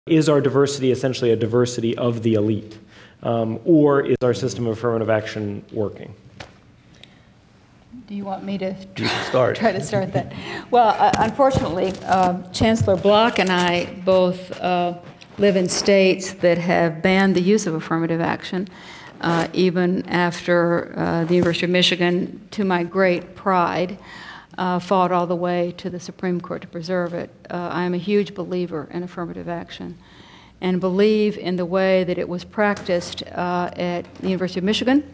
is our diversity essentially a diversity of the elite? Or is our system of affirmative action working? Do you want me to try to start that? Well, unfortunately, Chancellor Block and I both live in states that have banned the use of affirmative action, even after the University of Michigan, to my great pride, fought all the way to the Supreme Court to preserve it. I am a huge believer in affirmative action and believe in the way that it was practiced at the University of Michigan.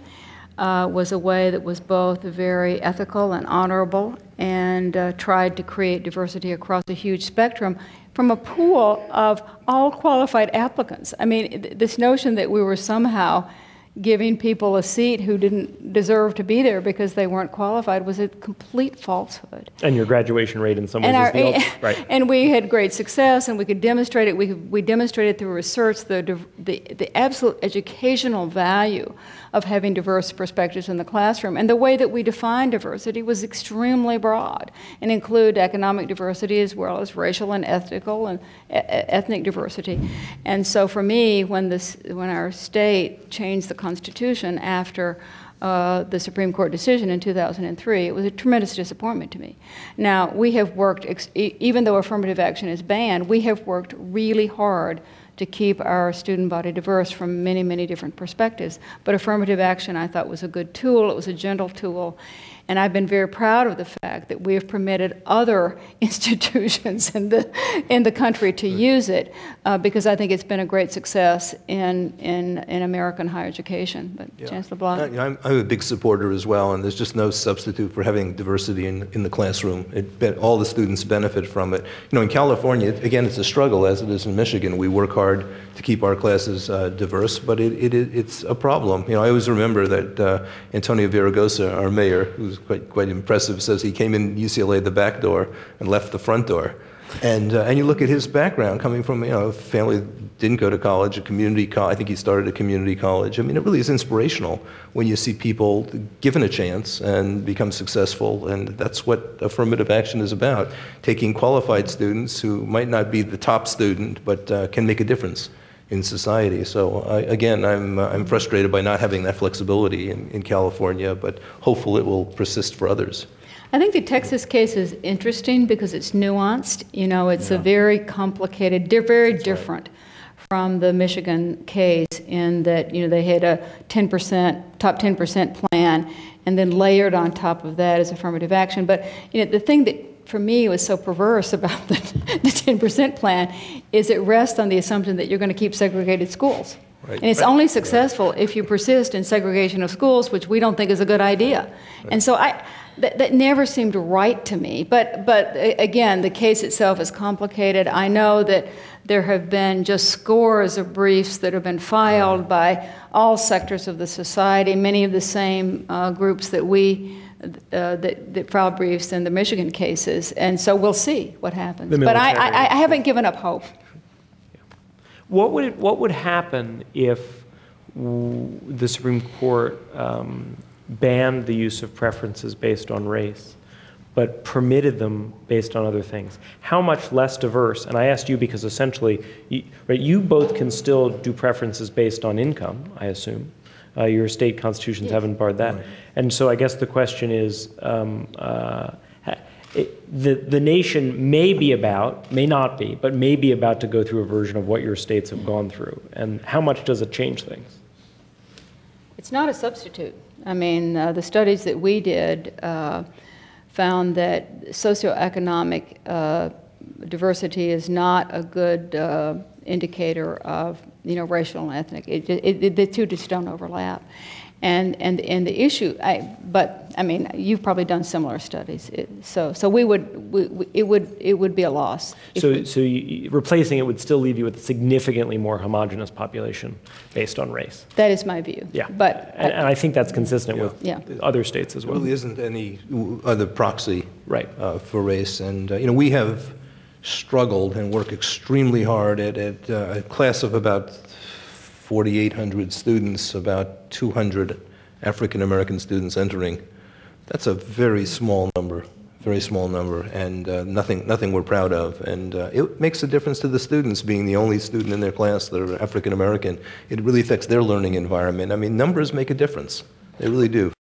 Was a way that was both very ethical and honorable, and tried to create diversity across a huge spectrum from a pool of all qualified applicants. I mean, this notion that we were somehow giving people a seat who didn't deserve to be there because they weren't qualified was a complete falsehood. And your graduation rate in some ways is the right. And we had great success, and we could demonstrate it. We demonstrated through research the absolute educational value of having diverse perspectives in the classroom. And the way that we define diversity was extremely broad and include economic diversity as well as racial and ethnic diversity. And so for me, when our state changed the Constitution after the Supreme Court decision in 2003, it was a tremendous disappointment to me. Now, we have worked, even though affirmative action is banned, we have worked really hard to keep our student body diverse from many, many different perspectives. But affirmative action, I thought, was a good tool. It was a gentle tool. And I've been very proud of the fact that we have permitted other institutions in the country to use it, because I think it's been a great success in American higher education. But yeah. Chancellor Block? I'm a big supporter as well, and there's just no substitute for having diversity in the classroom. All the students benefit from it. You know, in California, again, it's a struggle, as it is in Michigan. We work hard to keep our classes diverse, but it's a problem. You know, I always remember that Antonio Villaraigosa, our mayor, who's quite impressive, says he came in UCLA the back door and left the front door. And you look at his background, coming from, you know, a family that didn't go to college, a community college. I think he started a community college. I mean, it really is inspirational when you see people given a chance and become successful, and that's what affirmative action is about, taking qualified students who might not be the top student, but can make a difference in society. So again, I'm frustrated by not having that flexibility in California, but hopeful it will persist for others. I think the Texas case is interesting because it's nuanced. You know, it's a very complicated, very different from the Michigan case in that, you know, they had a top 10% plan, and then layered on top of that is affirmative action. But, you know, the thing that for me was so perverse about the 10% plan is it rests on the assumption that you're going to keep segregated schools. Right. And it's only successful if you persist in segregation of schools, which we don't think is a good idea. Right. And so that never seemed right to me. But again, the case itself is complicated. I know that there have been just scores of briefs that have been filed by all sectors of the society, many of the same groups that that filed briefs in the Michigan cases, and so we'll see what happens. But I haven't given up hope. What would happen if the Supreme Court banned the use of preferences based on race, but permitted them based on other things? How much less diverse? And I asked you because essentially, you both can still do preferences based on income, I assume. Your state constitutions haven't barred that. Right. And so I guess the question is, the nation may not be, but may be about to go through a version of what your states have gone through. And how much does it change things? It's not a substitute. I mean, the studies that we did found that socioeconomic diversity is not a good indicator of, you know, racial and ethnic. The two just don't overlap. And the issue, but I mean, you've probably done similar studies. So it would be a loss. So replacing it would still leave you with a significantly more homogeneous population based on race. That is my view. Yeah. But and I think that's consistent with other states as well. There really isn't any other proxy right. For race, and you know, we have struggled and worked extremely hard at a class of about 4,800 students, about 200 African American students entering. That's a very small number, very small number, and nothing we're proud of. And it makes a difference to the students, being the only student in their class that are African American. It really affects their learning environment. I mean, numbers make a difference. They really do.